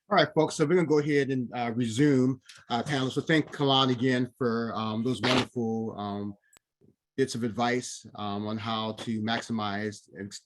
All right, folks. So we're going to go ahead and resume panel. So thank Kalan again for those wonderful bits of advice on how to maximize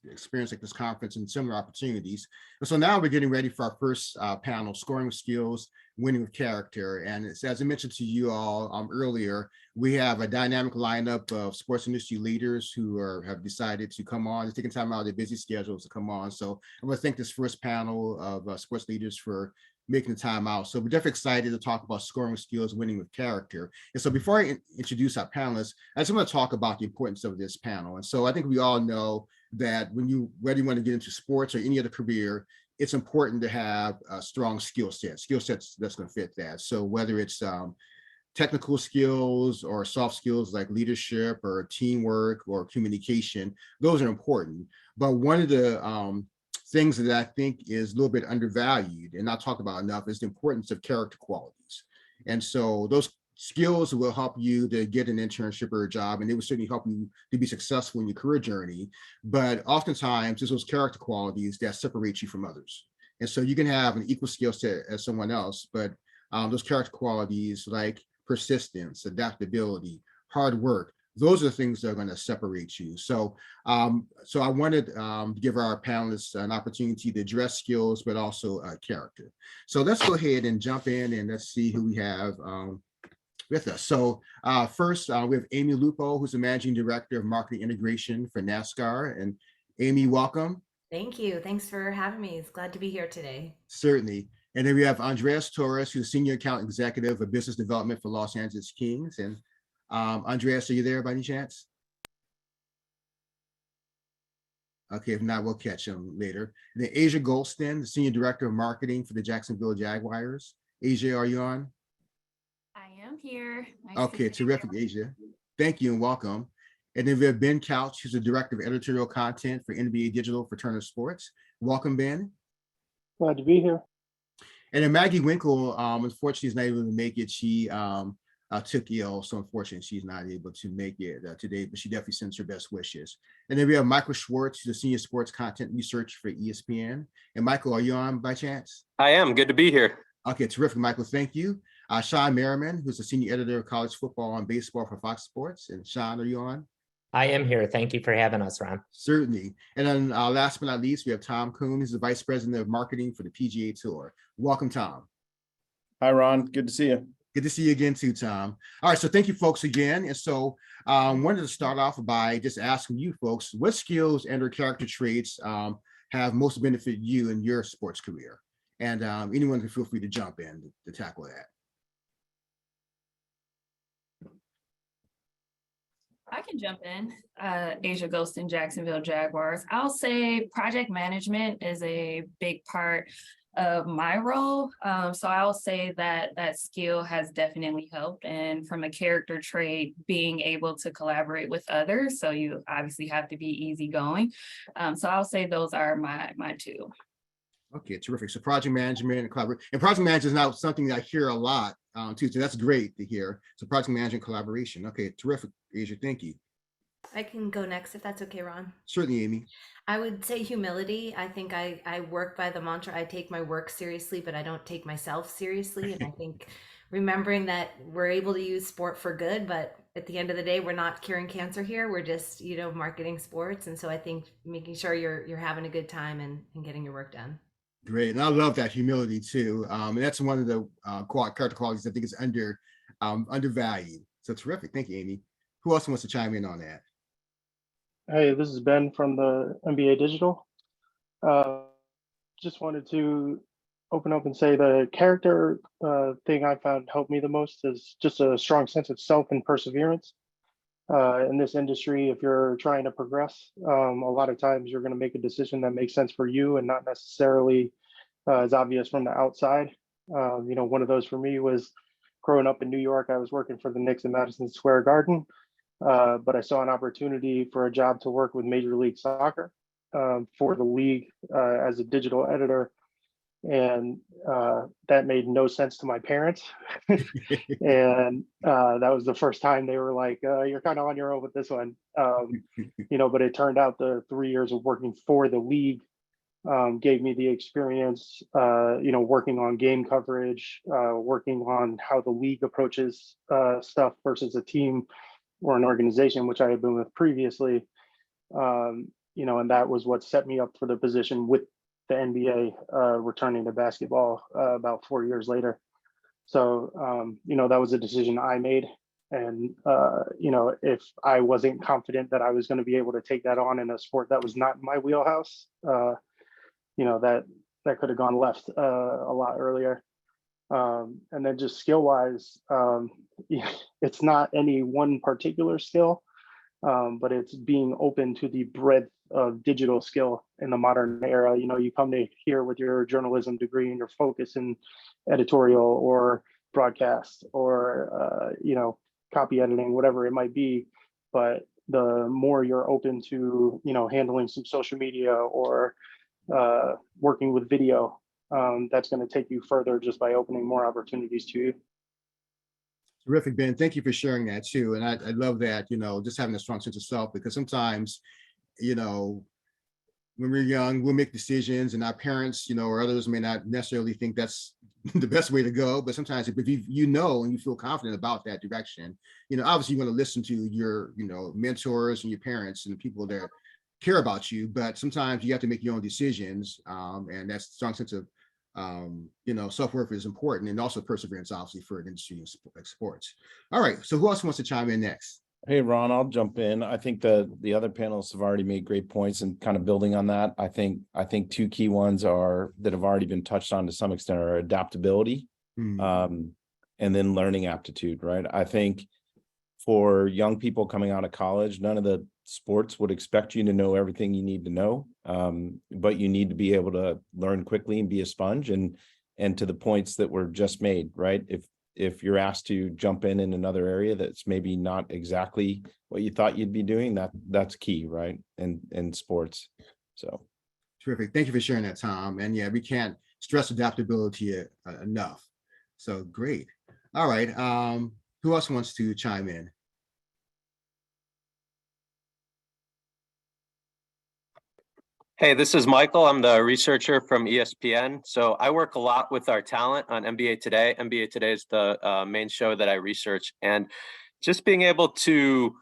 experience like this conference and similar opportunities. And so now we're getting ready for our first panel, scoring with skills, winning with character. And it's, as I mentioned to you all earlier, we have a dynamic lineup of sports industry leaders who have decided to come on, taking time out of their busy schedules to come on. So I want to thank this first panel of sports leaders for making the time out. So we're definitely excited to talk about scoring with skills, winning with character. And so before I introduce our panelists, I just want to talk about the importance of this panel. And so I think we all know that whether you want to get into sports or any other career, it's important to have a strong skill sets that's going to fit that. So whether it's technical skills or soft skills like leadership or teamwork or communication, those are important. But one of the things that I think is a little bit undervalued and not talked about enough is the importance of character qualities. And so those skills will help you to get an internship or a job, and it will certainly help you to be successful in your career journey. But oftentimes it's those character qualities that separate you from others. And so you can have an equal skill set as someone else, but those character qualities like persistence, adaptability, hard work, those are the things that are going to separate you. So, so I wanted to give our panelists an opportunity to address skills, but also character. So let's go ahead and jump in and let's see who we have with us. So first, we have Amy Lupo, who's the Managing Director of Marketing Integration for NASCAR. And Amy, welcome. Thank you. Thanks for having me. It's glad to be here today. Certainly. And then we have Andreas Torres, who's Senior Account Executive of Business Development for Los Angeles Kings. And Andreas, are you there by any chance? Okay, if not, we'll catch him later. And then Asia Gholston, the Senior Director of Marketing for the Jacksonville Jaguars. Asia, are you on? I am here. Nice okay, terrific, Asia. Thank you and welcome. And then we have Ben Couch, who's the Director of Editorial Content for NBA Digital for Turner Sports. Welcome, Ben. Glad to be here. And then Maggie Winkle, unfortunately, is not able to make it. She took ill, so unfortunately, she's not able to make it today, but she definitely sends her best wishes. And then we have Michael Schwartz, who's a Senior Sports Content Research for ESPN. And Michael, are you on by chance? I am. Good to be here. Okay, terrific, Michael. Thank you. Sean Merriman, who's the Senior Editor of College Football and Baseball for Fox Sports. And Sean, are you on? I am here. Thank you for having us, Ron. Certainly. And then last but not least, we have Tom Kuhn, who's the Vice President of Marketing for the PGA Tour. Welcome, Tom. Hi, Ron. Good to see you. Good to see you again too, Tom. All right, so thank you folks again. And so wanted to start off by just asking you folks, what skills and or character traits have most benefited you in your sports career? And anyone can feel free to jump in to tackle that. I can jump in. Asia Gholston, Jacksonville Jaguars. I'll say project management is a big part of my role. So I'll say that that skill has definitely helped. And from a character trait, being able to collaborate with others. So you obviously have to be easygoing. So I'll say those are my two. Okay, terrific. So project management and collaboration. And project management is not something that I hear a lot too. So that's great to hear. So project management collaboration. Okay, terrific, Asia. Thank you. I can go next if that's okay, Ron. Certainly, Amy. I would say humility. I think I work by the mantra, I take my work seriously, but I don't take myself seriously. And I think remembering that we're able to use sport for good, but at the end of the day, we're not curing cancer here. We're just, marketing sports. And so I think making sure you're having a good time and getting your work done. Great. And I love that humility too. And that's one of the character qualities I think is undervalued. So terrific. Thank you, Amy. Who else wants to chime in on that? Hey, this is Ben from the NBA Digital. Just wanted to open up and say the character thing I found helped me the most is just a strong sense of self and perseverance. In this industry, if you're trying to progress, a lot of times you're going to make a decision that makes sense for you and not necessarily as obvious from the outside. One of those for me was growing up in New York. I was working for the Knicks in Madison Square Garden, but I saw an opportunity for a job to work with Major League Soccer for the league as a digital editor. And that made no sense to my parents. And that was the first time they were like, you're kind of on your own with this one. But it turned out the 3 years of working for the league gave me the experience, working on game coverage, working on how the league approaches stuff versus a team or an organization, which I had been with previously. And that was what set me up for the position with the NBA, returning to basketball about 4 years later. So, that was a decision I made. And, if I wasn't confident that I was going to be able to take that on in a sport that was not in my wheelhouse, that could have gone left a lot earlier. And then just skill wise, it's not any one particular skill, but it's being open to the breadth of digital skill in the modern era. You come to here with your journalism degree and your focus in editorial or broadcast or, copy editing, whatever it might be. But the more you're open to, handling some social media or working with video, that's going to take you further just by opening more opportunities to you. Terrific, Ben. Thank you for sharing that too. And I love that, just having a strong sense of self, because sometimes, when we're young, we'll make decisions and our parents, or others may not necessarily think that's the best way to go. But sometimes if you know and you feel confident about that direction, obviously you want to listen to your, mentors and your parents and the people that care about you. But sometimes you have to make your own decisions. And that strong sense of, self-worth is important, and also perseverance, obviously, for an industry like sports. All right. So who else wants to chime in next? Hey, Ron, I'll jump in. I think the other panelists have already made great points, and kind of building on that, I think two key ones that have already been touched on to some extent are adaptability, and then learning aptitude, right? I think for young people coming out of college, none of the sports would expect you to know everything you need to know, but you need to be able to learn quickly and be a sponge. And to the points that were just made, right? If you're asked to jump in another area that's maybe not exactly what you thought you'd be doing, that's key, right? In sports. So terrific. Thank you for sharing that, Tom. And yeah, we can't stress adaptability enough. So great. All right. Who else wants to chime in? Hey, this is Michael. I'm the researcher from ESPN. So I work a lot with our talent on NBA Today. NBA Today is the main show that I research. And just being able to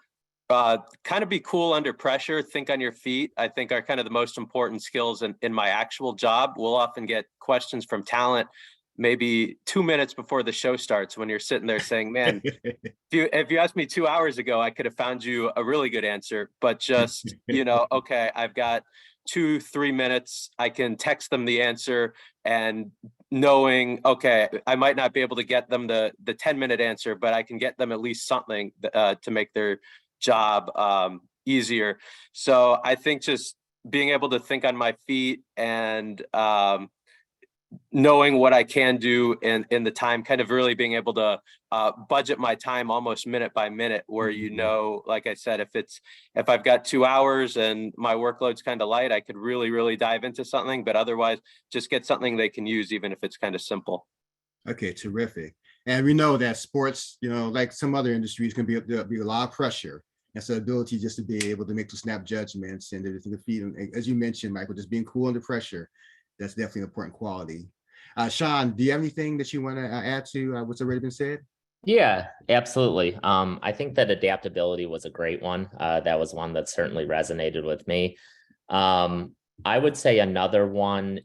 kind of be cool under pressure, think on your feet, I think are kind of the most important skills in my actual job. We'll often get questions from talent maybe 2 minutes before the show starts, when you're sitting there saying, man, if you asked me 2 hours ago, I could have found you a really good answer. But just, okay, I've got 2-3 minutes, I can text them the answer, and knowing, okay, I might not be able to get them the 10-minute answer, but I can get them at least something to make their job easier. So I think just being able to think on my feet and knowing what I can do in the time, kind of really being able to budget my time almost minute by minute, where, like I said, if I've got 2 hours and my workload's kind of light, I could really, really dive into something, but otherwise just get something they can use, even if it's kind of simple. Okay, terrific. And we know that sports, like some other industries, can be a lot of pressure. And so ability just to be able to make the snap judgments and everything to feed them, as you mentioned, Michael, just being cool under pressure. That's definitely an important quality. Sean, do you have anything that you want to add to what's already been said? Yeah, absolutely. I think that adaptability was a great one. That was one that certainly resonated with me. I would say another one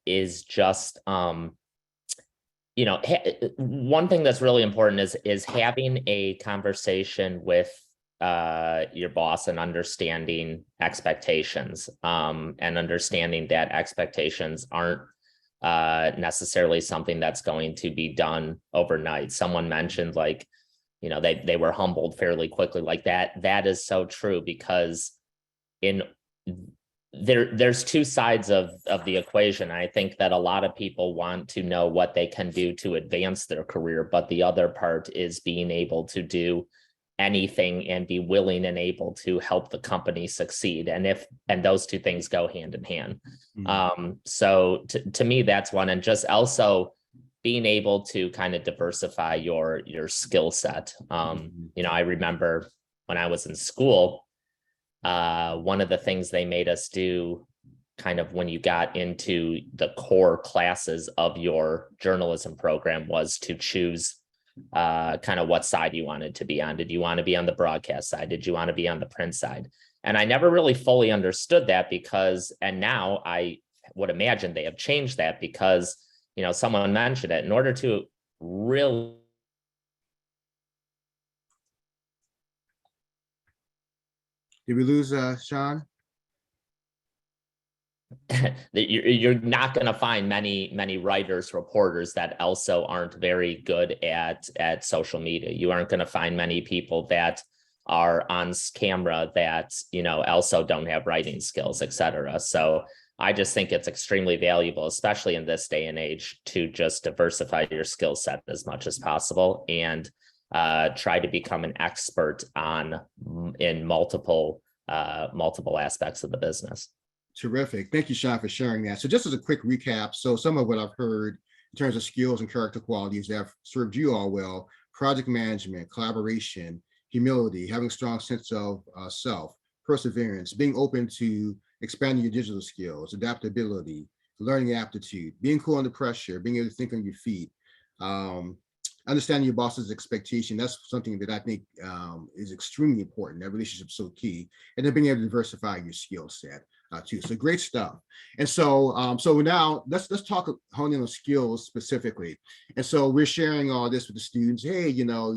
is just, one thing that's really important is having a conversation with your boss and understanding expectations, and understanding that expectations aren't necessarily something that's going to be done overnight. Someone mentioned they were humbled fairly quickly. Like that is so true, because there's two sides of the equation. I think that a lot of people want to know what they can do to advance their career, but the other part is being able to do anything and be willing and able to help the company succeed. And those two things go hand in hand. So to me, that's one. And just also being able to kind of diversify your skill set. I remember when I was in school, one of the things they made us do kind of when you got into the core classes of your journalism program was to choose kind of what side you wanted to be on. Did you want to be on the broadcast side? Did you want to be on the print side? And I never really fully understood that and now I would imagine they have changed that because, someone mentioned it. In order to really Did we lose Sean? you're not going to find many writers, reporters that also aren't very good at social media. You aren't going to find many people that are on camera that, also don't have writing skills, etc. So I just think it's extremely valuable, especially in this day and age, to just diversify your skill set as much as possible and try to become an expert in multiple aspects of the business. Terrific. Thank you, Sean, for sharing that. So just as a quick recap, so some of what I've heard in terms of skills and character qualities that have served you all well: project management, collaboration, humility, having a strong sense of self, perseverance, being open to expanding your digital skills, adaptability, learning aptitude, being cool under pressure, being able to think on your feet, understanding your boss's expectation. That's something that I think is extremely important. That relationship is so key. And then being able to diversify your skill set too. So great stuff. And so so now let's talk honing on skills specifically. And so we're sharing all this with the students. Hey,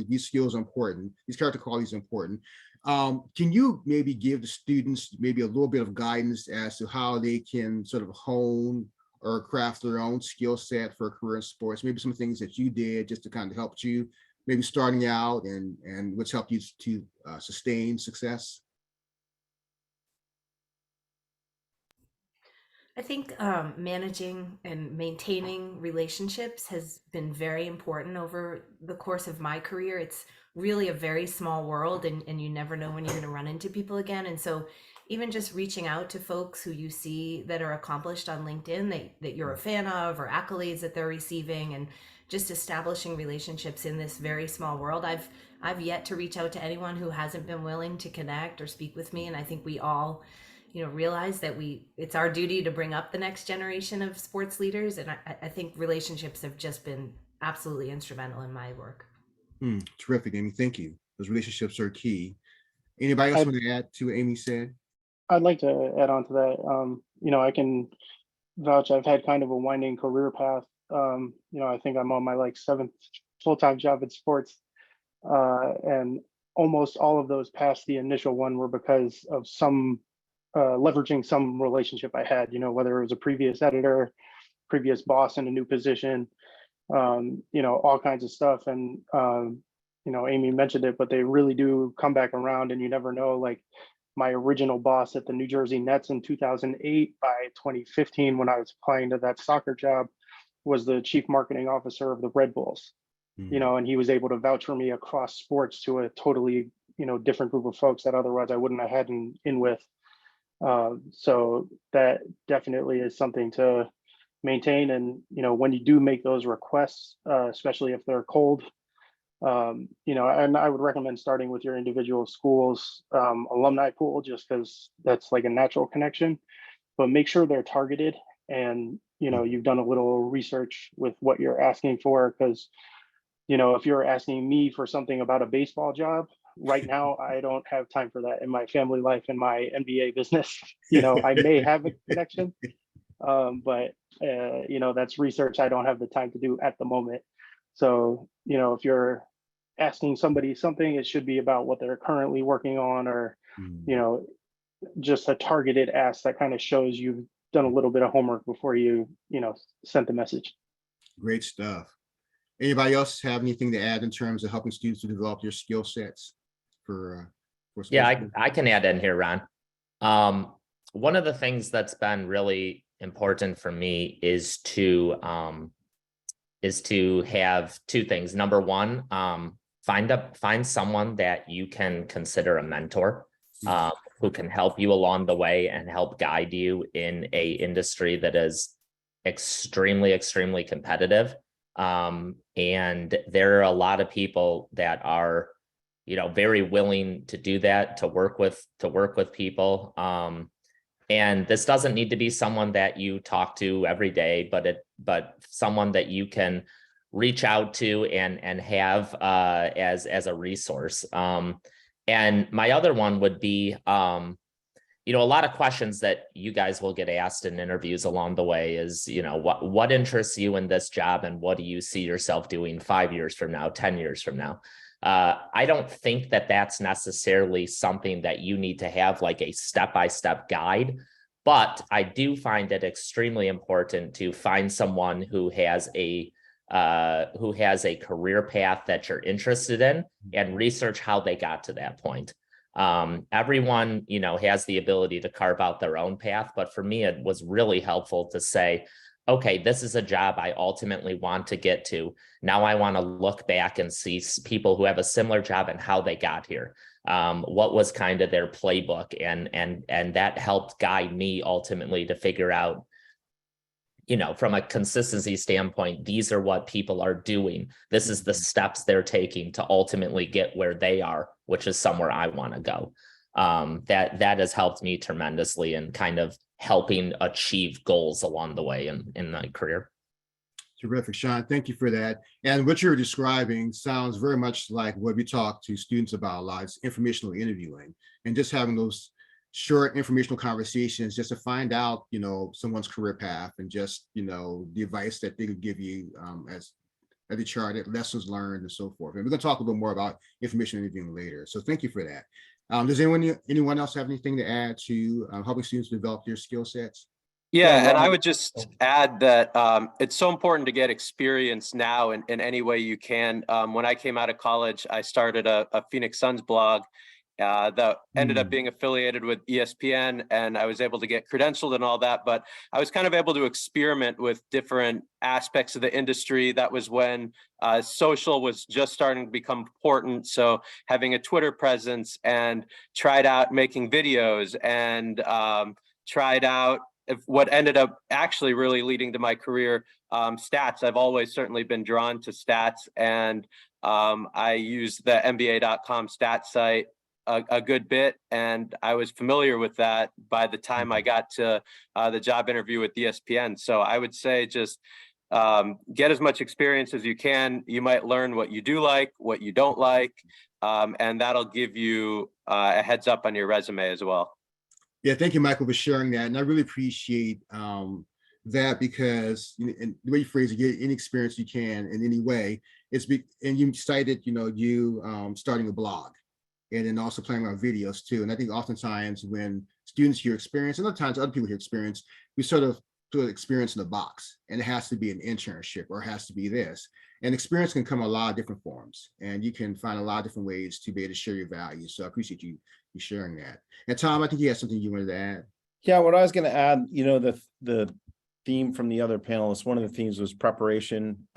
these skills are important. These character qualities are important. Can you maybe give the students maybe a little bit of guidance as to how they can sort of hone or craft their own skill set for a career in sports? Maybe some things that you did just to kind of help you maybe starting out and what's helped you to sustain success? I think managing and maintaining relationships has been very important over the course of my career. It's really a very small world, and you never know when you're going to run into people again. And so even just reaching out to folks who you see that are accomplished on LinkedIn that you're a fan of, or accolades that they're receiving, and just establishing relationships in this very small world. I've yet to reach out to anyone who hasn't been willing to connect or speak with me. And I think we all realize that it's our duty to bring up the next generation of sports leaders. And I think relationships have just been absolutely instrumental in my work. Terrific, Amy. Thank you. Those relationships are key. Anybody else want to add to what Amy said? I'd like to add on to that. I can vouch. I've had kind of a winding career path. I think I'm on my seventh full-time job in sports. And almost all of those past the initial one were because of some leveraging some relationship I had, whether it was a previous editor, previous boss in a new position, all kinds of stuff. And, Amy mentioned it, but they really do come back around, and you never know. Like my original boss at the New Jersey Nets in 2008, by 2015, when I was applying to that soccer job, was the chief marketing officer of the Red Bulls, and he was able to vouch for me across sports to a totally, different group of folks that otherwise I wouldn't have had in with. So that definitely is something to maintain. And, when you do make those requests, especially if they're cold, and I would recommend starting with your individual school's alumni pool, just because that's like a natural connection, but make sure they're targeted and, you've done a little research with what you're asking for. Because, if you're asking me for something about a baseball job, right now, I don't have time for that in my family life and my MBA business. I may have a connection, but that's research I don't have the time to do at the moment. So, if you're asking somebody something, it should be about what they're currently working on, or, just a targeted ask that kind of shows you've done a little bit of homework before you, sent the message. Great stuff. Anybody else have anything to add in terms of helping students to develop their skill sets for sports? Yeah, I can add in here, Ron. One of the things that's been really important for me is to have two things. Number one, find someone that you can consider a mentor, who can help you along the way and help guide you in a industry that is extremely, extremely competitive. And there are a lot of people that are, very willing to do that, to work with people. And this doesn't need to be someone that you talk to every day, but someone that you can reach out to and have as a resource. And my other one would be, a lot of questions that you guys will get asked in interviews along the way is, what interests you in this job, and what do you see yourself doing 5 years from now, 10 years from now? I don't think that that's necessarily something that you need to have like a step-by-step guide, but I do find it extremely important to find someone who has a career path that you're interested in and research how they got to that point. Everyone, has the ability to carve out their own path, but for me, it was really helpful to say, okay, this is a job I ultimately want to get to. Now I want to look back and see people who have a similar job and how they got here. What was kind of their playbook, and that helped guide me ultimately to figure out, from a consistency standpoint, these are what people are doing. This is the steps they're taking to ultimately get where they are, which is somewhere I want to go. That has helped me tremendously in kind of helping achieve goals along the way in my career. Terrific, Sean. Thank you for that. And what you're describing sounds very much like what we talk to students about a lot. It's informational interviewing and just having those short informational conversations just to find out, someone's career path and just, the advice that they could give you as they charted, lessons learned, and so forth. And we're going to talk a little more about information interviewing later. So thank you for that. Does anyone else have anything to add to helping students develop their skill sets? Yeah, and I would just add that it's so important to get experience now in any way you can. When I came out of college, I started a Phoenix Suns blog that ended up being affiliated with ESPN, and I was able to get credentialed and all that, but I was kind of able to experiment with different aspects of the industry. That was when social was just starting to become important. So having a Twitter presence, and tried out making videos, and tried out what ended up actually really leading to my career, stats. I've always certainly been drawn to stats, and I use the NBA.com stat site a good bit, and I was familiar with that by the time I got to the job interview with ESPN. So I would say just get as much experience as you can. You might learn what you do like, what you don't like, and that'll give you a heads up on your resume as well. Yeah, thank you, Michael, for sharing that. And I really appreciate that, because and the way you phrase it, get any experience you can in any way. And you cited, you starting a blog, and then also playing around videos too. And I think oftentimes when students hear experience, and other times other people hear experience, we sort of put experience in a box, and it has to be an internship or it has to be this. And experience can come in a lot of different forms, and you can find a lot of different ways to be able to share your values. So I appreciate you sharing that. And Tom, I think you had something you wanted to add. Yeah, what I was going to add, the theme from the other panelists, one of the themes was preparation,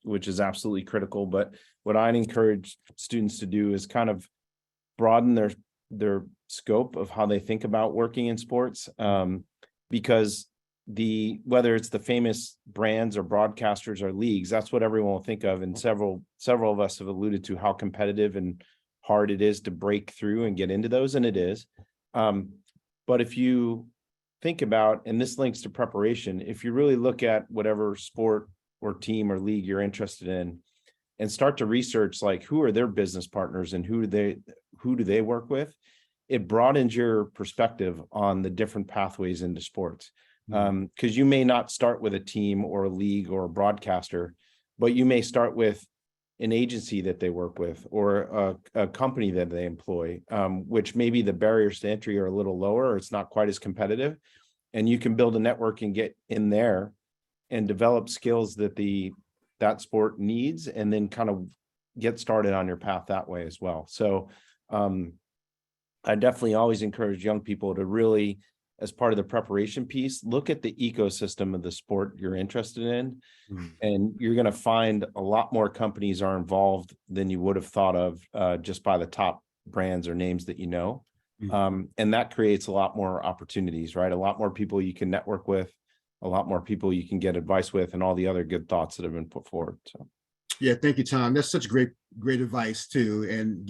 which is absolutely critical. But what I'd encourage students to do is kind of broaden their scope of how they think about working in sports, because whether it's the famous brands or broadcasters or leagues, that's what everyone will think of. And several of us have alluded to how competitive and hard it is to break through and get into those, and it is. But if you think about, and this links to preparation, if you really look at whatever sport or team or league you're interested in, and start to research like who are their business partners and who do they work with, it broadens your perspective on the different pathways into sports. Because you may not start with a team or a league or a broadcaster, but you may start with an agency that they work with, or a company that they employ, which maybe the barriers to entry are a little lower, or it's not quite as competitive. And you can build a network and get in there and develop skills that that sport needs, and then kind of get started on your path that way as well. So I definitely always encourage young people to really, as part of the preparation piece, look at the ecosystem of the sport you're interested in. And you're going to find a lot more companies are involved than you would have thought of just by the top brands or names that you know. And that creates a lot more opportunities, right? A lot more people you can network with, a lot more people you can get advice with, and all the other good thoughts that have been put forward. So Yeah, thank you, Tom. That's such great advice too, and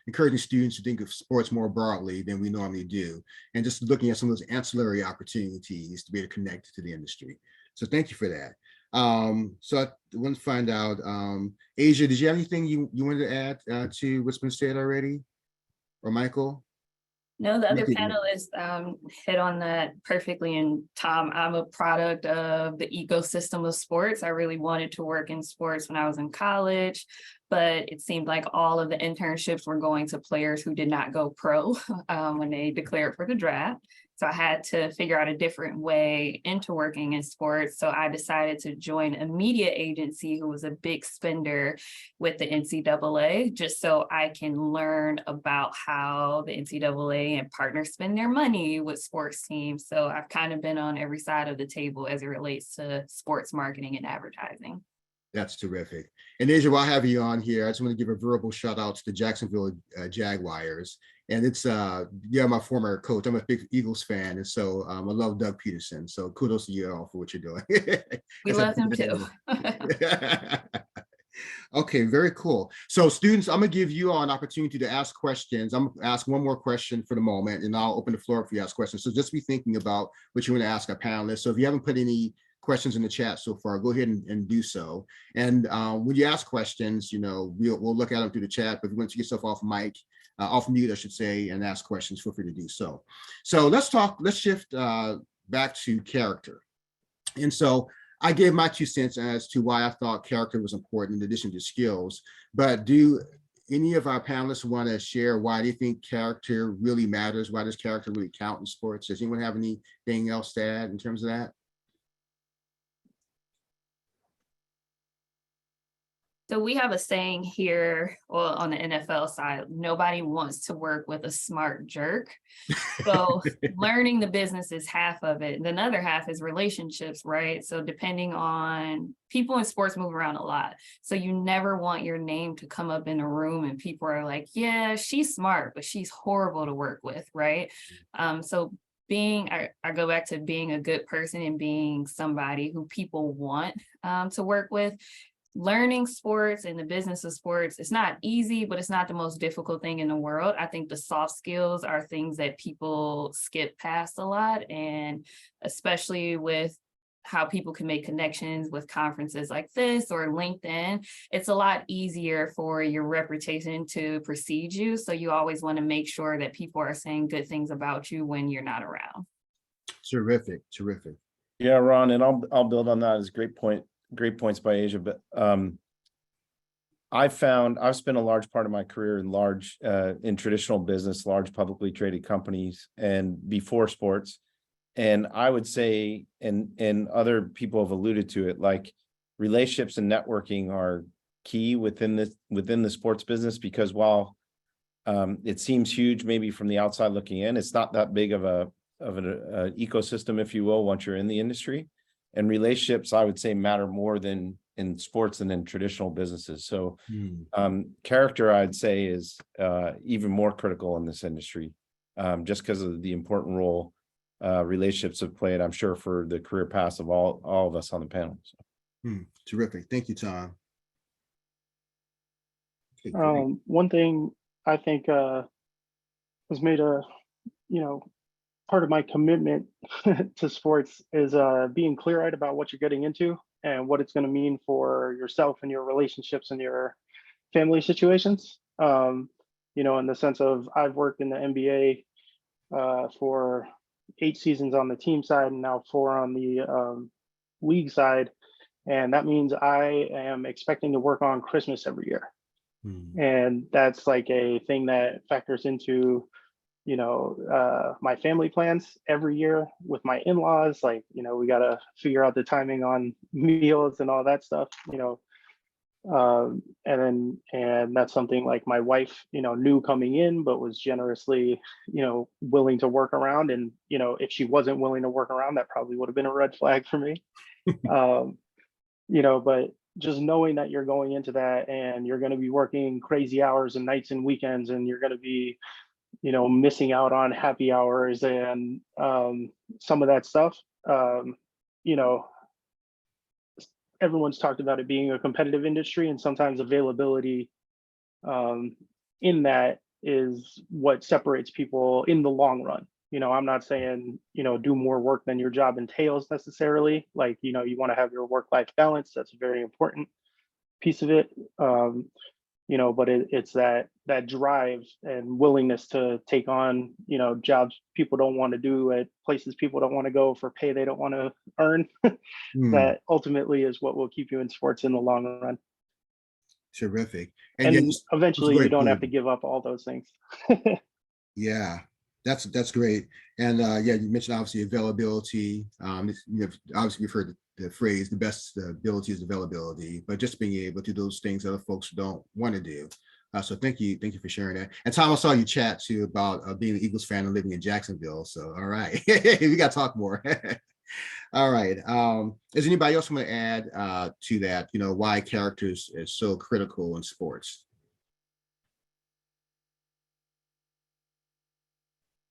encouraging students to think of sports more broadly than we normally do, and just looking at some of those ancillary opportunities to be able to connect to the industry. So thank you for that. So I want to find out, Asia, did you have anything you wanted to add to what's been said already, or Michael? No, the other Thank you. panelists hit on that perfectly. And Tom, I'm a product of the ecosystem of sports. I really wanted to work in sports when I was in college, but it seemed like all of the internships were going to players who did not go pro when they declared for the draft. So I had to figure out a different way into working in sports. So I decided to join a media agency who was a big spender with the NCAA, just so I can learn about how the NCAA and partners spend their money with sports teams. So I've kind of been on every side of the table as it relates to sports marketing and advertising. That's terrific. And Asia, while I have you on here, I just want to give a verbal shout out to the Jacksonville Jaguars. And it's my former coach. I'm a big Eagles fan, and so I love Doug Peterson. So kudos to you all for what you're doing. We love him too. Okay, very cool. So students, I'm gonna give you all an opportunity to ask questions. I'm gonna ask one more question for the moment, and I'll open the floor up for you to ask questions. So just be thinking about what you want to ask our panelists. So if you haven't put any questions in the chat so far, go ahead and do so. And when you ask questions, we'll look at them through the chat, but if you want to get yourself off mute, I should say, and ask questions, feel free to do so. So let's shift back to character. And so I gave my 2 cents as to why I thought character was important in addition to skills, but do any of our panelists want to share why they think character really matters? Why does character really count in sports? Does anyone have anything else to add in terms of that? So we have a saying here, well, on the NFL side, nobody wants to work with a smart jerk. So learning the business is half of it. The other half is relationships, right? So depending on, people in sports move around a lot. So you never want your name to come up in a room and people are like, yeah, she's smart, but she's horrible to work with, right? So I go back to being a good person and being somebody who people want to work with. Learning sports and the business of sports, it's not easy, but it's not the most difficult thing in the world. I think the soft skills are things that people skip past a lot, and especially with how people can make connections with conferences like this or LinkedIn, it's a lot easier for your reputation to precede you. So you always want to make sure that people are saying good things about you when you're not around. Terrific. Yeah, Ron, and I'll build on that. It's a great point. Great points by Asia, but I've spent a large part of my career in traditional business, large publicly traded companies, and before sports. And I would say, and other people have alluded to it, like relationships and networking are key within the sports business, because while it seems huge maybe from the outside looking in, it's not that big of an ecosystem, if you will, once you're in the industry. And relationships, I would say, matter more than in sports and in traditional businesses. So character, I'd say, is even more critical in this industry, just because of the important role relationships have played, I'm sure, for the career paths of all of us on the panel. So. Terrific. Thank you, Tom. Okay, One thing I think was made part of my commitment to sports is being clear-eyed about what you're getting into and what it's going to mean for yourself and your relationships and your family situations. In the sense of, I've worked in the NBA for 8 seasons on the team side and now 4 on the league side. And that means I am expecting to work on Christmas every year. And that's like a thing that factors into my family plans every year with my in-laws. Like, we got to figure out the timing on meals and all that stuff, and that's something like my wife, knew coming in, but was generously, willing to work around. And, if she wasn't willing to work around, that probably would have been a red flag for me. But just knowing that you're going into that and you're going to be working crazy hours and nights and weekends, and you're going to be missing out on happy hours and some of that stuff. everyone's talked about it being a competitive industry, and sometimes availability in that is what separates people in the long run. I'm not saying, do more work than your job entails necessarily. Like, you want to have your work-life balance. That's a very important piece of it. But it's that drive and willingness to take on, jobs people don't want to do at places people don't want to go for pay they don't want to earn. That ultimately is what will keep you in sports in the long run. Terrific. And yeah, eventually great you don't have point. to give up all those things. Yeah, that's great. And yeah, you mentioned obviously availability. Obviously we've heard the phrase, the best ability is availability, but just being able to do those things other folks don't want to do. So thank you for sharing that. And Tom, I saw you chat too about being an Eagles fan and living in Jacksonville. So all right, we got to talk more. All right. Is anybody else want to add to that? Why characters is so critical in sports?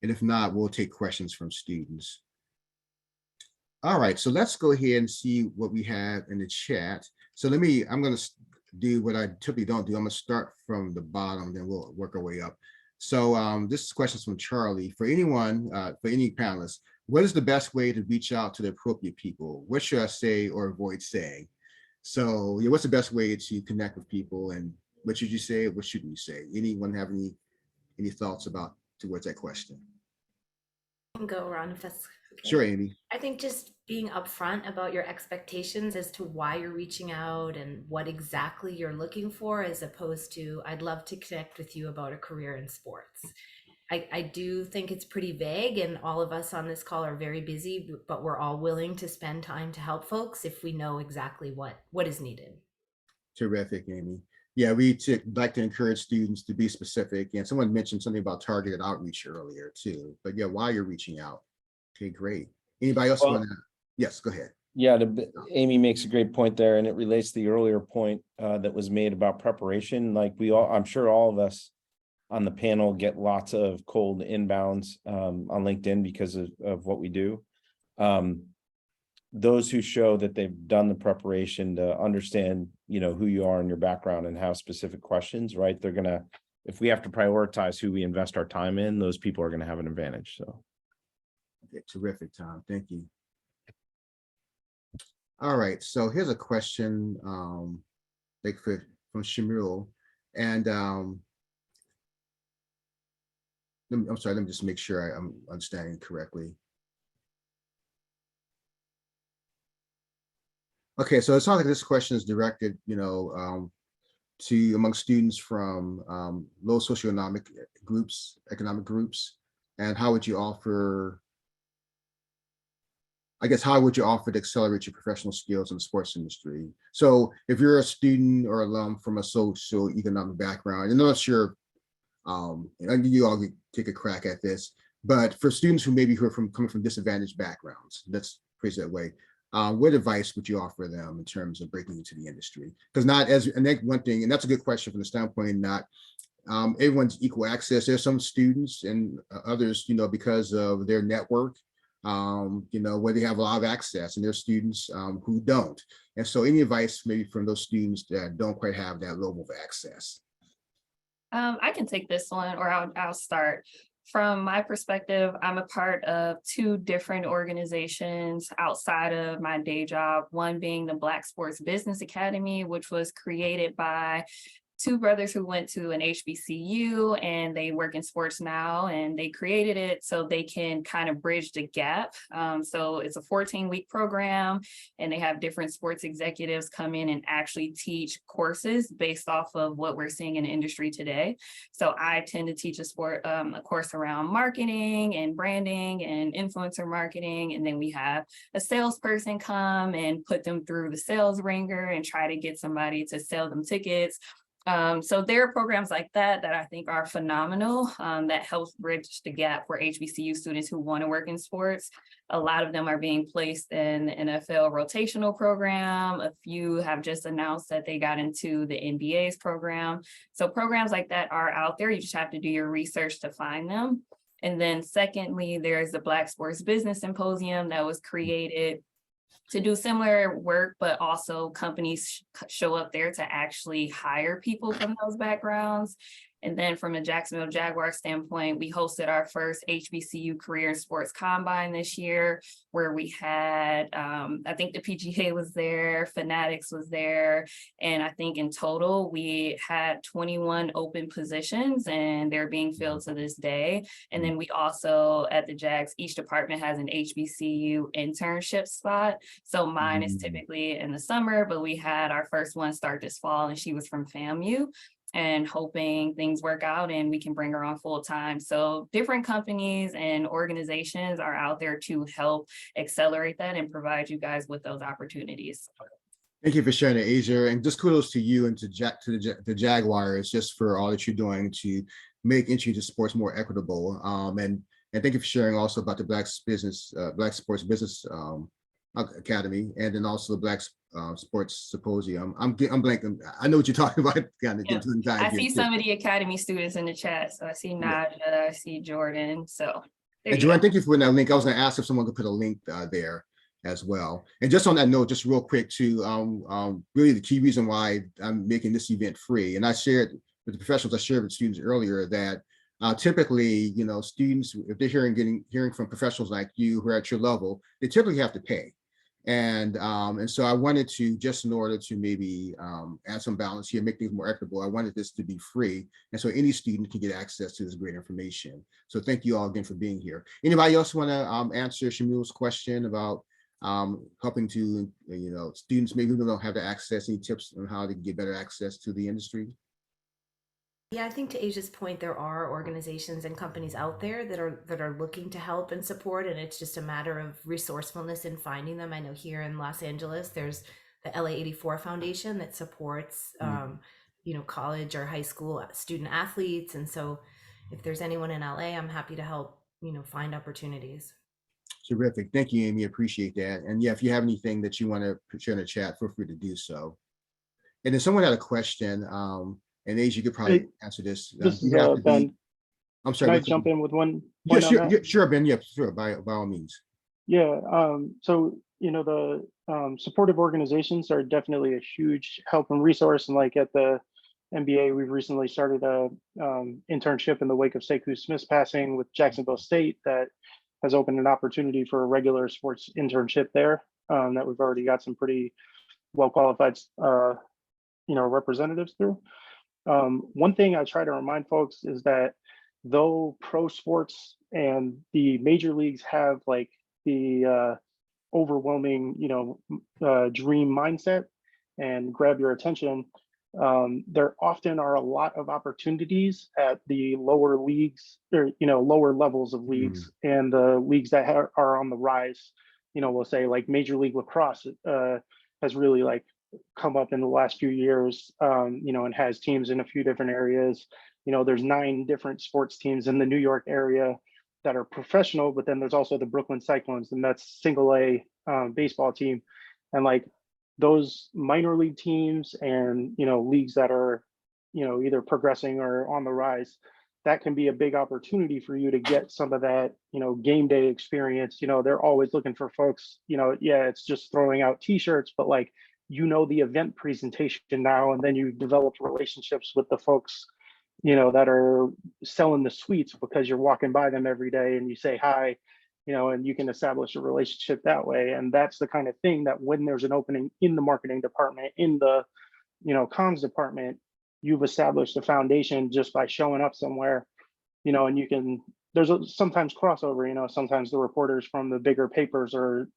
And if not, we'll take questions from students. All right, so let's go ahead and see what we have in the chat. So I'm going to do what I typically don't do. I'm going to start from the bottom, then we'll work our way up. So this question is from Charlie. For anyone, for any panelists, what is the best way to reach out to the appropriate people? What should I say or avoid saying? So what's the best way to connect with people, and what should you say? What shouldn't you say? Anyone have any thoughts towards that question? I can go around if that's okay. Sure, Amy. I think just being upfront about your expectations as to why you're reaching out and what exactly you're looking for, as opposed to, I'd love to connect with you about a career in sports. I do think it's pretty vague, and all of us on this call are very busy, but we're all willing to spend time to help folks if we know exactly what is needed. Terrific, Amy. Yeah, we like to encourage students to be specific. And someone mentioned something about targeted outreach earlier too. But yeah, while you're reaching out. Okay, great. Anybody else want to? Yes, go ahead. Yeah, Amy makes a great point there, and it relates to the earlier point that was made about preparation. Like I'm sure all of us on the panel get lots of cold inbounds on LinkedIn because of what we do. Those who show that they've done the preparation to understand, who you are and your background and have specific questions, right? If we have to prioritize who we invest our time in, those people are going to have an advantage. So. Okay, terrific, Tom. Thank you. All right, so here's a question from Shamil, and I'm sorry, let me just make sure I'm understanding correctly. Okay, so it sounds like this question is directed, to among students from low socioeconomic economic groups, and how would you offer? I guess, how would you offer to accelerate your professional skills in the sports industry? So if you're a student or alum from a socioeconomic background, and I'm not sure, you all take a crack at this, but for students who are coming from disadvantaged backgrounds, let's phrase it that way, what advice would you offer them in terms of breaking into the industry? Because one thing, and that's a good question from the standpoint, not everyone's equal access. There's some students and others, because of their network, where they have a lot of access, and there's students who don't. And so any advice maybe from those students that don't quite have that level of access? I can take this one, or I'll start. From my perspective, I'm a part of two different organizations outside of my day job, one being the Black Sports Business Academy, which was created by two brothers who went to an HBCU, and they work in sports now, and they created it so they can kind of bridge the gap. So it's a 14-week program, and they have different sports executives come in and actually teach courses based off of what we're seeing in the industry today. So I tend to teach a course around marketing and branding and influencer marketing. And then we have a salesperson come and put them through the sales ringer and try to get somebody to sell them tickets. So there are programs like that I think are phenomenal, that helps bridge the gap for HBCU students who want to work in sports. A lot of them are being placed in the NFL rotational program. A few have just announced that they got into the NBA's program. So programs like that are out there. You just have to do your research to find them. And then secondly, there's the Black Sports Business Symposium that was created to do similar work, but also companies show up there to actually hire people from those backgrounds. And then from a Jacksonville Jaguars standpoint, we hosted our first HBCU Career and Sports Combine this year, where we had, I think the PGA was there, Fanatics was there, and I think in total we had 21 open positions, and they're being filled to this day. And then we also, at the Jags, each department has an HBCU internship spot. So mine is typically in the summer, but we had our first one start this fall, and she was from FAMU. And hoping things work out and we can bring her on full time. So different companies and organizations are out there to help accelerate that and provide you guys with those opportunities. Thank you for sharing it, Asia, and just kudos to you and to the Jaguars just for all that you're doing to make entry to sports more equitable. And thank you for sharing also about the Black Sports Business Academy, and then also the Black Sports Symposium. I'm blanking. I know what you're talking about. I see some of the Academy students in the chat. So I see Naja, I see Jordan. So and Jordan, thank you for that link. I was going to ask if someone could put a link there as well. And just on that note, just real quick too, really the key reason why I'm making this event free, and I shared with the professionals, I shared with students earlier that typically, students, if they're hearing from professionals like you who are at your level, they typically have to pay. And so I wanted to, just in order to maybe add some balance here, make things more equitable, I wanted this to be free. And so any student can get access to this great information. So thank you all again for being here. Anybody else want to answer Shamil's question about helping to, students maybe who don't have the access, any tips on how to get better access to the industry? Yeah, I think to Asia's point, there are organizations and companies out there that are looking to help and support, and it's just a matter of resourcefulness in finding them. I know here in Los Angeles, there's the LA84 Foundation that supports, college or high school student athletes, and so if there's anyone in LA, I'm happy to help, find opportunities. Terrific, thank you, Amy. Appreciate that. And yeah, if you have anything that you want to share in the chat, feel free to do so. And then someone had a question. And Asia, you could probably answer this. This is Ben. I'm sorry. Can I jump in with one? Sure, Ben. Yeah, sure. By all means. Yeah. So the supportive organizations are definitely a huge help and resource. And like at the NBA, we've recently started a internship in the wake of Sekou Smith's passing with Jacksonville State that has opened an opportunity for a regular sports internship there. That we've already got some pretty well qualified, representatives through. One thing I try to remind folks is that though pro sports and the major leagues have like the overwhelming, dream mindset and grab your attention, there often are a lot of opportunities at the lower leagues or, lower levels of leagues and the leagues that are on the rise. We'll say like Major League Lacrosse has really like come up in the last few years, and has teams in a few different areas. There's 9 different sports teams in the New York area that are professional, but then there's also the Brooklyn Cyclones, and that's single A baseball team. And like those minor league teams and, leagues that are, either progressing or on the rise, that can be a big opportunity for you to get some of that, game day experience. They're always looking for folks, it's just throwing out t-shirts, but like, the event presentation now, and then you develop relationships with the folks, that are selling the suites because you're walking by them every day and you say hi, and you can establish a relationship that way. And that's the kind of thing that when there's an opening in the marketing department, in the, comms department, you've established a foundation just by showing up somewhere, and there's sometimes crossover, sometimes the reporters from the bigger papers are,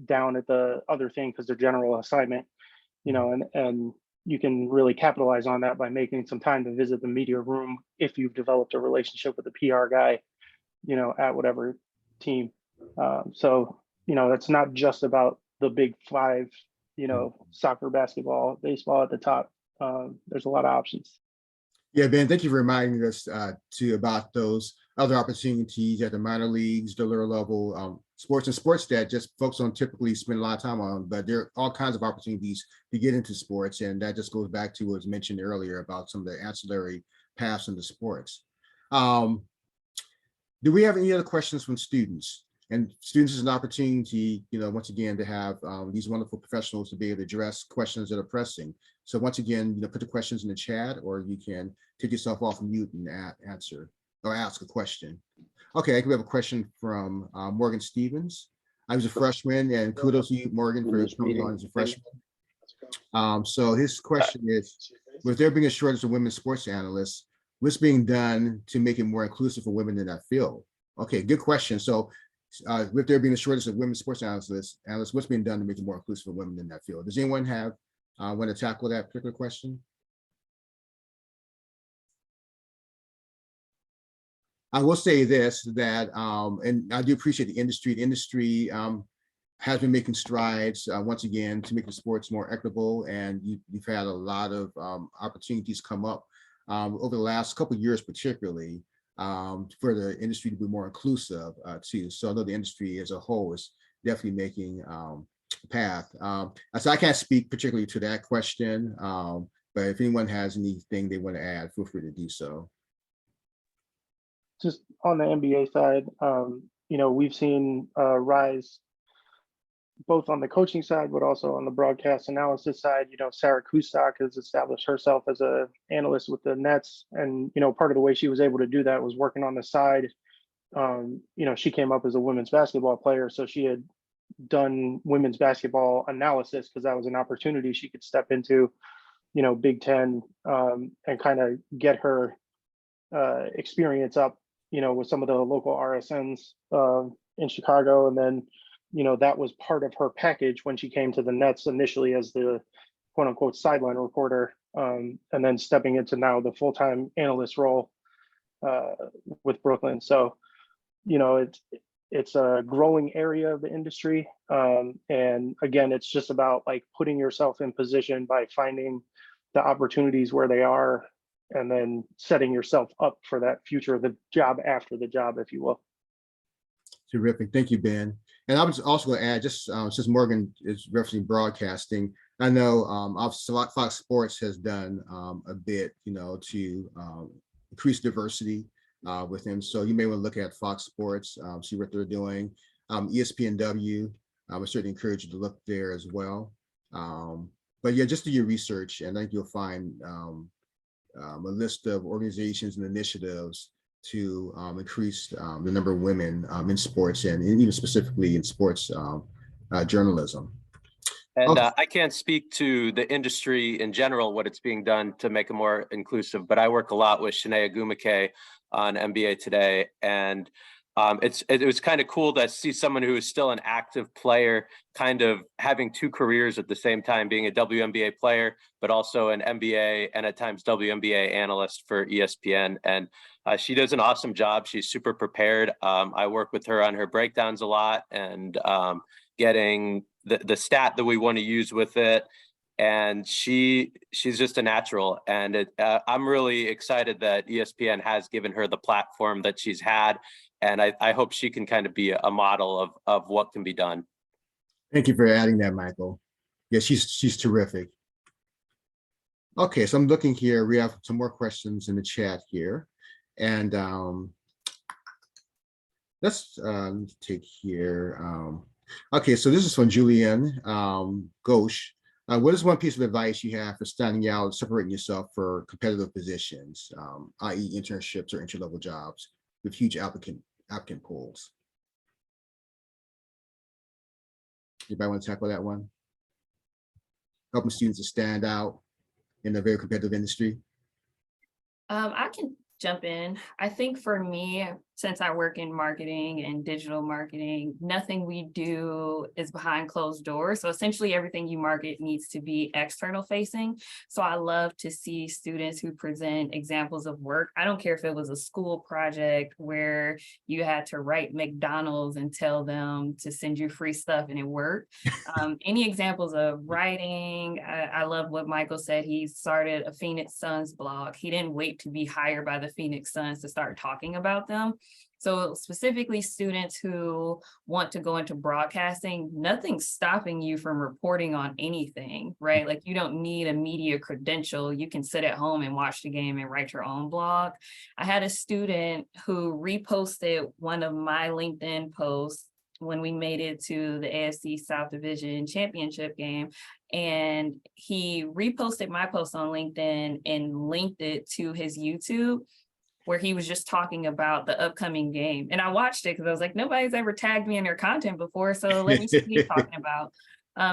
down at the other thing because they're general assignment, and you can really capitalize on that by making some time to visit the media room if you've developed a relationship with a PR guy, at whatever team. So, it's not just about the big 5, soccer, basketball, baseball at the top. There's a lot of options. Yeah, Ben, thank you for reminding us about those other opportunities at the minor leagues, the lower level sports and sports that just folks don't typically spend a lot of time on, but there are all kinds of opportunities to get into sports. And that just goes back to what was mentioned earlier about some of the ancillary paths into sports. Do we have any other questions from students? And students is an opportunity, once again, to have these wonderful professionals to be able to address questions that are pressing. So once again, put the questions in the chat, or you can take yourself off mute and answer or ask a question. Okay, I think we have a question from Morgan Stevens. I was a freshman, and kudos to you, Morgan, for coming on as a freshman. So his question is, with there being a shortage of women sports analysts, what's being done to make it more inclusive for women in that field? Okay, good question. So with there being a shortage of women sports analysts, what's being done to make it more inclusive for women in that field? Does anyone have want to tackle that particular question? I will say this, that, and I do appreciate the industry. The industry has been making strides once again to make the sports more equitable, and you've had a lot of opportunities come up over the last couple of years, particularly for the industry to be more inclusive too. So I know the industry as a whole is definitely making a path. So I can't speak particularly to that question, but if anyone has anything they want to add, feel free to do so. Just on the NBA side, we've seen a rise both on the coaching side, but also on the broadcast analysis side. Sarah Kustok has established herself as an analyst with the Nets. And, part of the way she was able to do that was working on the side. She came up as a women's basketball player, so she had done women's basketball analysis because that was an opportunity she could step into, Big Ten, and kind of get her experience up, with some of the local RSNs in Chicago. And then, that was part of her package when she came to the Nets initially as the quote unquote sideline reporter, and then stepping into now the full-time analyst role with Brooklyn. So, it's a growing area of the industry. And again, it's just about like putting yourself in position by finding the opportunities where they are, and then setting yourself up for that future, the job after the job, if you will. Terrific. Thank you, Ben. And I was also going to add, just since Morgan is referencing broadcasting, I know Fox Sports has done a bit, to increase diversity with him. So you may want to look at Fox Sports, see what they're doing. ESPNW, I would certainly encourage you to look there as well. But yeah, just do your research, and I think you'll find a list of organizations and initiatives to increase the number of women in sports, and even specifically in sports journalism. And I can't speak to the industry in general, what it's being done to make it more inclusive, but I work a lot with Shanae Agumake on NBA Today. And it was kind of cool to see someone who is still an active player kind of having two careers at the same time, being a WNBA player, but also an NBA and at times WNBA analyst for ESPN. And she does an awesome job. She's super prepared. I work with her on her breakdowns a lot, and getting the stat that we want to use with it. And she's just a natural. And I'm really excited that ESPN has given her the platform that she's had. And I hope she can kind of be a model of what can be done. Thank you for adding that, Michael. Yeah, she's terrific. Okay, so I'm looking here. We have some more questions in the chat here. And let's take here. Okay, so this is from Julian Ghosh. What is one piece of advice you have for standing out, separating yourself for competitive positions, i.e. internships or entry-level jobs with huge applicant pools? Anybody want to tackle that one? Helping students to stand out in a very competitive industry? I can jump in. I think for me, since I work in marketing and digital marketing, nothing we do is behind closed doors. So essentially everything you market needs to be external facing. So I love to see students who present examples of work. I don't care if it was a school project where you had to write McDonald's and tell them to send you free stuff and it worked. Any examples of writing? I love what Michael said. He started a Phoenix Suns blog. He didn't wait to be hired by the Phoenix Suns to start talking about them. So specifically students who want to go into broadcasting, nothing's stopping you from reporting on anything, right? Like you don't need a media credential. You can sit at home and watch the game and write your own blog. I had a student who reposted one of my LinkedIn posts when we made it to the AFC South Division Championship game. And he reposted my post on LinkedIn and linked it to his YouTube, where he was just talking about the upcoming game. And I watched it because I was like, nobody's ever tagged me in their content before, so let me see what he's talking about.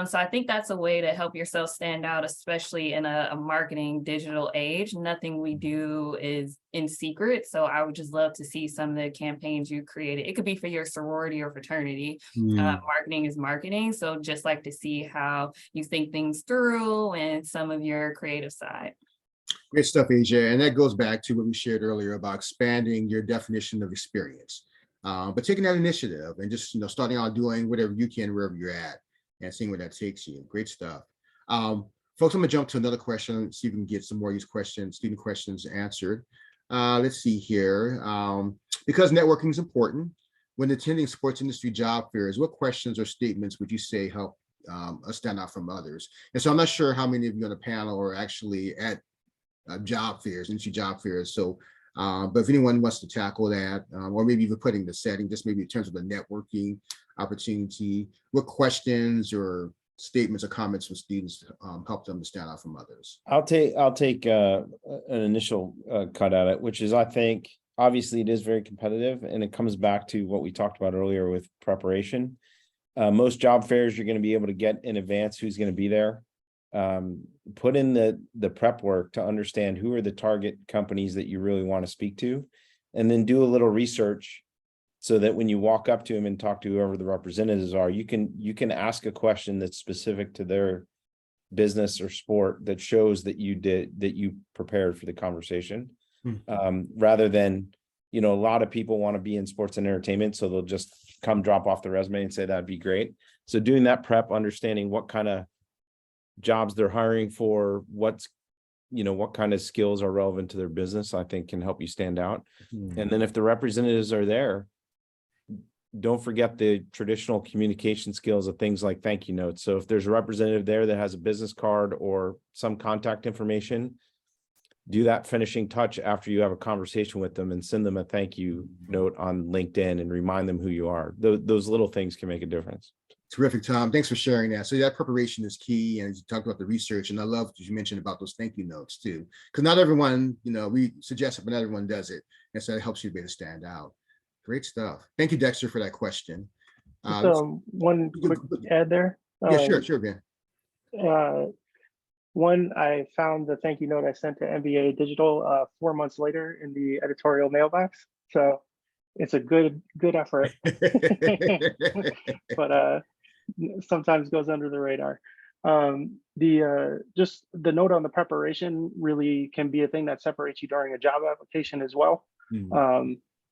So I think that's a way to help yourself stand out, especially in a marketing digital age. Nothing we do is in secret. So I would just love to see some of the campaigns you created. It could be for your sorority or fraternity. Marketing is marketing. So just like to see how you think things through and some of your creative side. Great stuff, Asia. And that goes back to what we shared earlier about expanding your definition of experience. But taking that initiative and just starting out doing whatever you can wherever you're at and seeing where that takes you. Great stuff. Folks, I'm gonna jump to another question, see if we can get some more of these questions, student questions answered. Let's see here. Because networking is important, when attending sports industry job fairs, what questions or statements would you say help us stand out from others? And so I'm not sure how many of you on the panel are actually at job fairs, industry job fairs. So, but if anyone wants to tackle that, or maybe even putting the setting, just maybe in terms of the networking opportunity, what questions or statements or comments from students help them to stand out from others? I'll take an initial cut at it, which is, I think obviously it is very competitive, and it comes back to what we talked about earlier with preparation. Most job fairs you're going to be able to get in advance who's going to be there. Put in the prep work to understand who are the target companies that you really want to speak to, and then do a little research so that when you walk up to them and talk to whoever the representatives are, you can ask a question that's specific to their business or sport that shows that you prepared for the conversation. Rather than, a lot of people want to be in sports and entertainment, so they'll just come drop off the resume and say that'd be great. So doing that prep, understanding what kind of jobs they're hiring for, what kind of skills are relevant to their business, I think can help you stand out. And then if the representatives are there, don't forget the traditional communication skills of things like thank you notes. So if there's a representative there that has a business card or some contact information, do that finishing touch after you have a conversation with them and send them a thank you note on LinkedIn and remind them who you are. Those little things can make a difference. Terrific, Tom. Thanks for sharing that. So that preparation is key, and you talked about the research, and I love what you mentioned about those thank you notes too, because not everyone, we suggest it, but not everyone does it, and so it helps you to be able to stand out. Great stuff. Thank you, Dexter, for that question. One quick add there. Yeah, sure, Ben. One, I found the thank you note I sent to NBA Digital 4 months later in the editorial mailbox. So it's a good effort, but sometimes goes under the radar. Just the note on the preparation really can be a thing that separates you during a job application as well.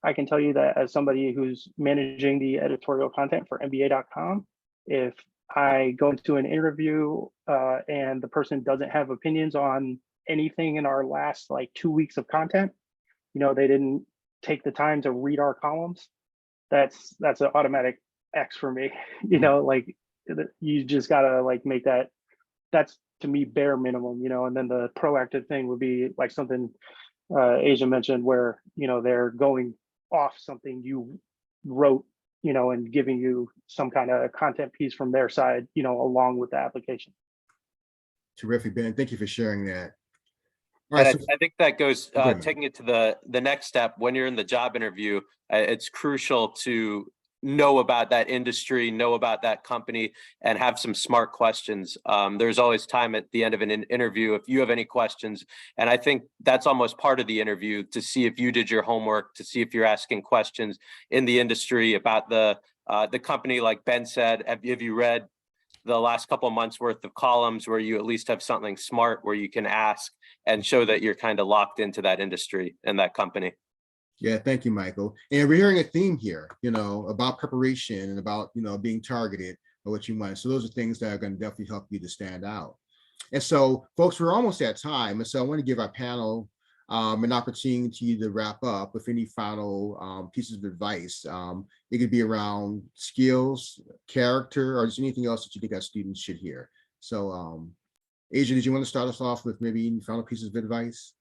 I can tell you that as somebody who's managing the editorial content for NBA.com, if I go into an interview and the person doesn't have opinions on anything in our last 2 weeks of content, they didn't take the time to read our columns, that's an automatic X for me. You just gotta make that's to me bare minimum, and then the proactive thing would be like something Asia mentioned where, they're going off something you wrote, and giving you some kind of content piece from their side, along with the application. Terrific, Ben. Thank you for sharing that. All And right, so I think that goes, go ahead. taking it to the next step, when you're in the job interview, it's crucial to know about that industry, know about that company, and have some smart questions. There's always time at the end of an interview if you have any questions. And I think that's almost part of the interview, to see if you did your homework, to see if you're asking questions in the industry about the company. Like Ben said, have you read the last couple of months worth of columns where you at least have something smart where you can ask and show that you're kind of locked into that industry and that company? Yeah, thank you, Michael. And we're hearing a theme here, about preparation and about, being targeted or what you want. So those are things that are going to definitely help you to stand out. And so, folks, we're almost at time. And so I want to give our panel an opportunity to wrap up with any final pieces of advice. It could be around skills, character, or just anything else that you think our students should hear. So, Asia, did you want to start us off with maybe any final pieces of advice?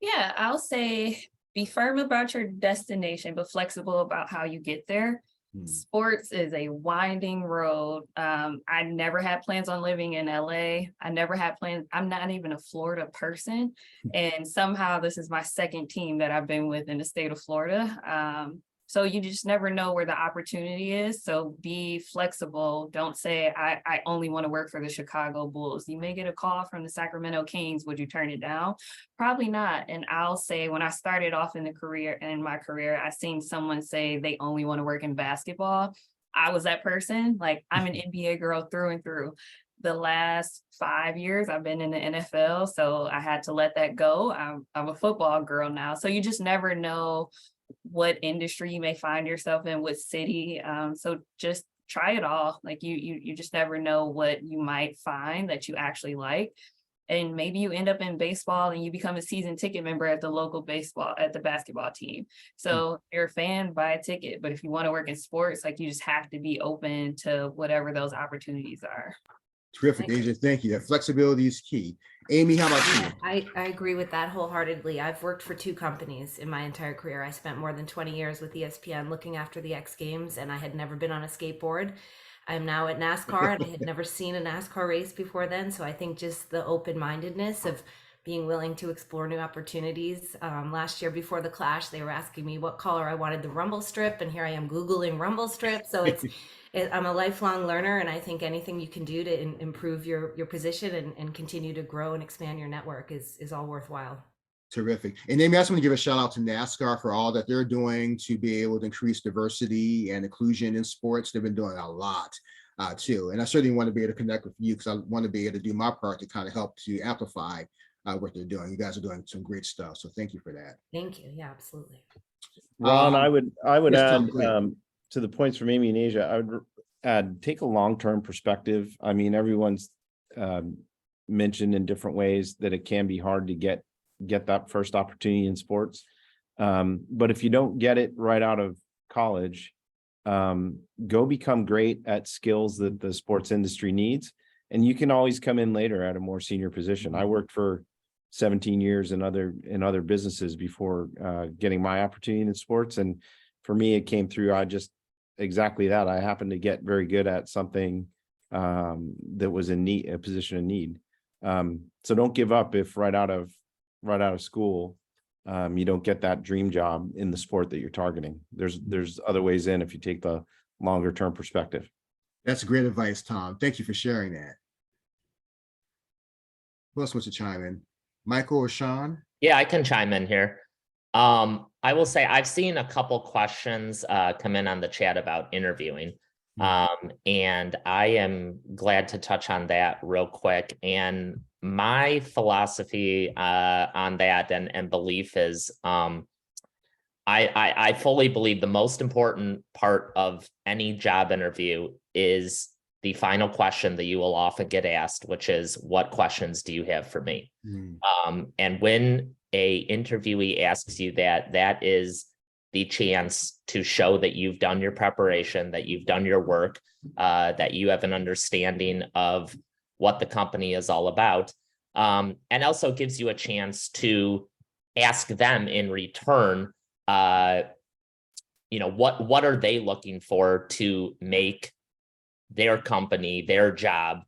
Yeah, I'll say be firm about your destination, but flexible about how you get there. Sports is a winding road. I never had plans on living in LA. I never had plans. I'm not even a Florida person. And somehow this is my second team that I've been with in the state of Florida. So you just never know where the opportunity is. So be flexible. Don't say, I only want to work for the Chicago Bulls. You may get a call from the Sacramento Kings. Would you turn it down? Probably not. And I'll say, when I started off in my career, I seen someone say they only want to work in basketball. I was that person. Like, I'm an NBA girl through and through. The last 5 years I've been in the NFL, so I had to let that go. I'm a football girl now. So you just never know what industry you may find yourself in, what city. So just try it all. Like you just never know what you might find that you actually like. And maybe you end up in baseball and you become a season ticket member at the local basketball team. So if you're a fan, buy a ticket. But if you want to work in sports, like, you just have to be open to whatever those opportunities are. Terrific, Asia. Thank you. That flexibility is key. Amy, how about you? I agree with that wholeheartedly. I've worked for 2 companies in my entire career. I spent more than 20 years with ESPN looking after the X Games, and I had never been on a skateboard. I'm now at NASCAR, and I had never seen a NASCAR race before then. So I think just the open-mindedness of being willing to explore new opportunities. Last year before the Clash, they were asking me what color I wanted the rumble strip, and here I am Googling rumble strip. So I'm a lifelong learner, and I think anything you can do to improve your position and continue to grow and expand your network is all worthwhile. Terrific. And Amy, I just want to give a shout out to NASCAR for all that they're doing to be able to increase diversity and inclusion in sports. They've been doing a lot too. And I certainly want to be able to connect with you because I want to be able to do my part to kind of help to amplify what they're doing. You guys are doing some great stuff. So thank you for that. Thank you. Yeah, absolutely. Ron, I would yes, add Tom, go ahead. to the points from Amy and Asia, I would add, take a long-term perspective. I mean, everyone's mentioned in different ways that it can be hard to get that first opportunity in sports. But if you don't get it right out of college, go become great at skills that the sports industry needs. And you can always come in later at a more senior position. I worked for 17 years in other businesses before getting my opportunity in sports. And for me, it came through, exactly that. I happened to get very good at something that was in need, a position in need. So don't give up if right out of school, you don't get that dream job in the sport that you're targeting. There's other ways in if you take the longer term perspective. That's great advice, Tom. Thank you for sharing that. Who else wants to chime in? Michael or Sean? Yeah, I can chime in here. I will say I've seen a couple questions come in on the chat about interviewing. And I am glad to touch on that real quick. And my philosophy on that and belief is I fully believe the most important part of any job interview is the final question that you will often get asked, which is, what questions do you have for me? And when a interviewee asks you that, that is the chance to show that you've done your preparation, that you've done your work, that you have an understanding of what the company is all about. And also gives you a chance to ask them in return, what are they looking for to make their company, their job,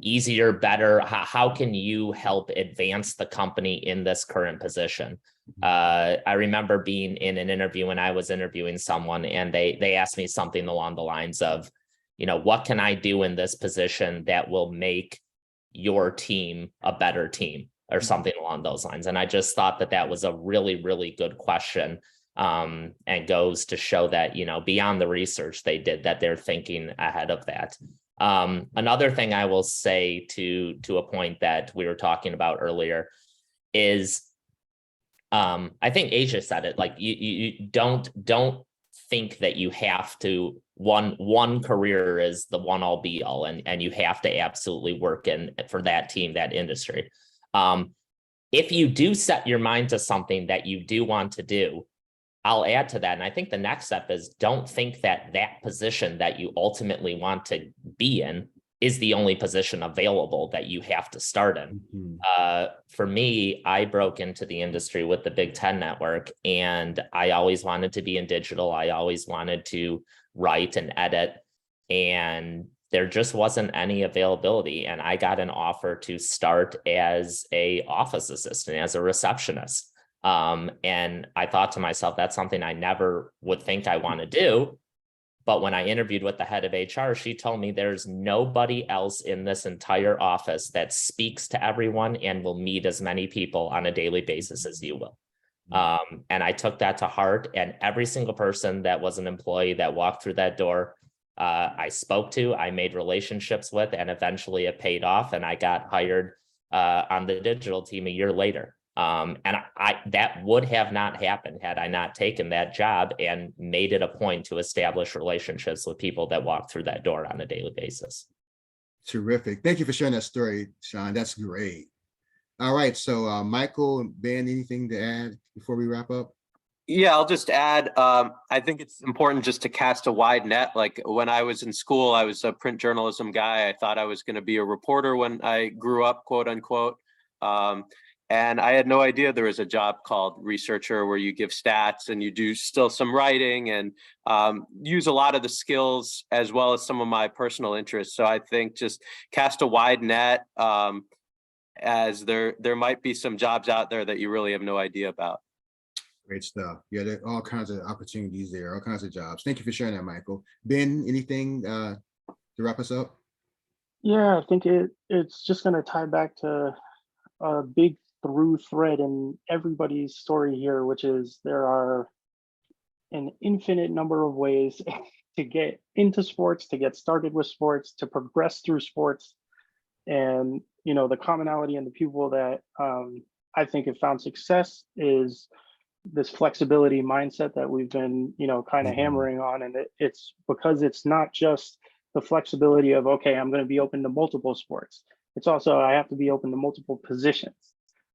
easier, better? How can you help advance the company in this current position? I remember being in an interview when I was interviewing someone, and they asked me something along the lines of, what can I do in this position that will make your team a better team, or something along those lines. And I just thought that was a really, really good question. And goes to show that, beyond the research they did, that they're thinking ahead of that. Another thing I will say to a point that we were talking about earlier is, I think Asia said it, like you don't think that you have to, one career is the one all be all, and you have to absolutely work for that team, that industry. If you do set your mind to something that you do want to do, I'll add to that. And I think the next step is, don't think that position that you ultimately want to be in is the only position available that you have to start in. Mhm. For me, I broke into the industry with the Big Ten Network, and I always wanted to be in digital. I always wanted to write and edit, and there just wasn't any availability. And I got an offer to start as a office assistant, as a receptionist. And I thought to myself, that's something I never would think I want to do. But when I interviewed with the head of HR, she told me there's nobody else in this entire office that speaks to everyone and will meet as many people on a daily basis as you will. And I took that to heart, and every single person that was an employee that walked through that door, I spoke to, I made relationships with, and eventually it paid off, and I got hired on the digital team a year later. And I that would have not happened had I not taken that job and made it a point to establish relationships with people that walk through that door on a daily basis. Terrific. Thank you for sharing that story, Sean. That's great. All right. So Michael and Ben, anything to add before we wrap up? Yeah, I'll just add, I think it's important just to cast a wide net. Like when I was in school, I was a print journalism guy. I thought I was going to be a reporter when I grew up, quote unquote. And I had no idea there was a job called researcher where you give stats and you do still some writing and use a lot of the skills as well as some of my personal interests. So I think just cast a wide net, as there might be some jobs out there that you really have no idea about. Great stuff. Yeah, there are all kinds of opportunities there, all kinds of jobs. Thank you for sharing that, Michael. Ben, anything to wrap us up? Yeah, I think it's just going to tie back to a big through thread in everybody's story here, which is there are an infinite number of ways to get into sports, to get started with sports, to progress through sports. And, you know, the commonality in the people that I think have found success is this flexibility mindset that we've been, you know, kind of hammering on. And it's because it's not just the flexibility of, okay, I'm going to be open to multiple sports. It's also, I have to be open to multiple positions,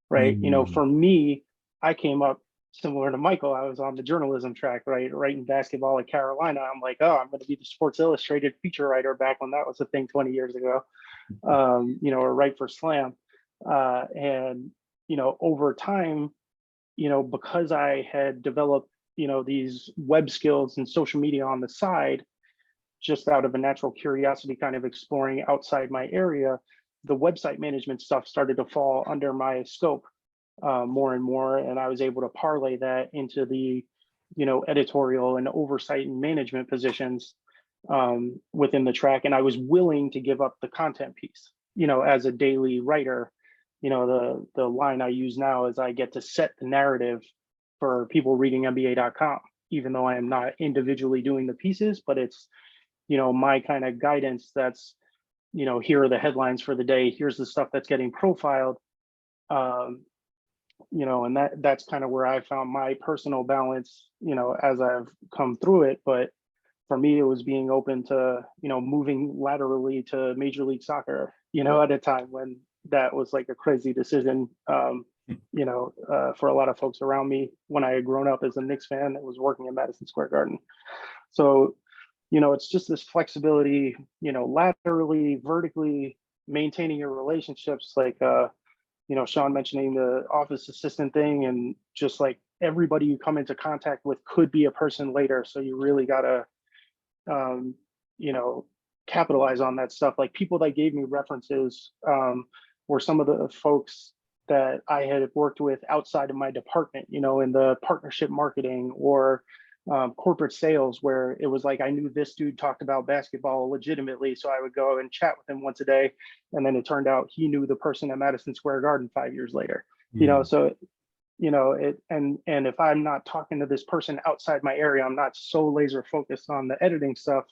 right? You know, for me, I came up similar to Michael. I was on the journalism track, right? Writing basketball at Carolina. I'm like, oh, I'm going to be the Sports Illustrated feature writer back when that was a thing 20 years ago, you know, or write for Slam. And, you know, over time, you know, because I had developed, you know, these web skills and social media on the side, just out of a natural curiosity, kind of exploring outside my area, the website management stuff started to fall under my scope more and more. And I was able to parlay that into the, you know, editorial and oversight and management positions within the track. And I was willing to give up the content piece, you know, as a daily writer. You know, the line I use now is I get to set the narrative for people reading NBA.com, even though I am not individually doing the pieces, but it's, you know, my kind of guidance that's, you know, here are the headlines for the day. Here's the stuff that's getting profiled. You know, and that's kind of where I found my personal balance, you know, as I've come through it. But for me, it was being open to, you know, moving laterally to Major League Soccer, you know, at a time when that was like a crazy decision, you know, for a lot of folks around me when I had grown up as a Knicks fan that was working in Madison Square Garden. So, you know, it's just this flexibility, you know, laterally, vertically, maintaining your relationships, like, you know, Sean mentioning the office assistant thing, and just like everybody you come into contact with could be a person later. So you really gotta, you know, capitalize on that stuff. Like people that gave me references were some of the folks that I had worked with outside of my department, you know, in the partnership marketing or corporate sales, where it was like I knew this dude talked about basketball legitimately, so I would go and chat with him once a day, and then it turned out he knew the person at Madison Square Garden 5 years later. You know, so, you know, it and if I'm not talking to this person outside my area, I'm not so laser focused on the editing stuff,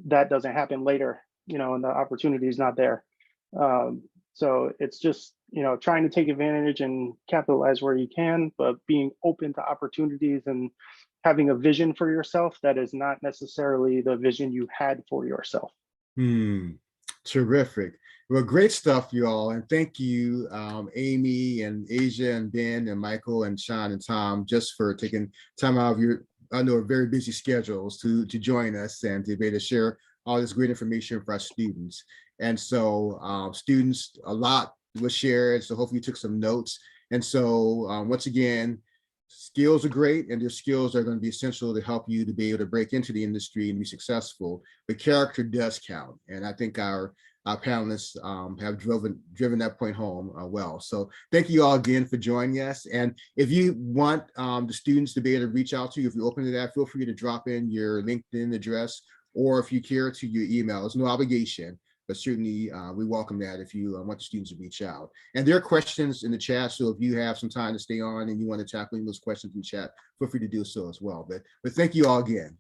that doesn't happen later, you know, and the opportunity is not there. So it's just, you know, trying to take advantage and capitalize where you can, but being open to opportunities and having a vision for yourself that is not necessarily the vision you had for yourself. Terrific. Well, great stuff, you all. And thank you, Amy and Asia and Ben and Michael and Sean and Tom, just for taking time out of your, I know, very busy schedules to join us and to be able to share all this great information for our students. And so students, a lot was shared. So hopefully you took some notes. And so once again, skills are great, and their skills are going to be essential to help you to be able to break into the industry and be successful. But character does count. And I think our panelists have driven that point home well. So thank you all again for joining us. And if you want the students to be able to reach out to you, if you're open to that, feel free to drop in your LinkedIn address, or if you care to your email. It's no obligation, but certainly we welcome that if you want the students to reach out. And there are questions in the chat, so if you have some time to stay on and you want to tackle those questions in chat, feel free to do so as well. But thank you all again.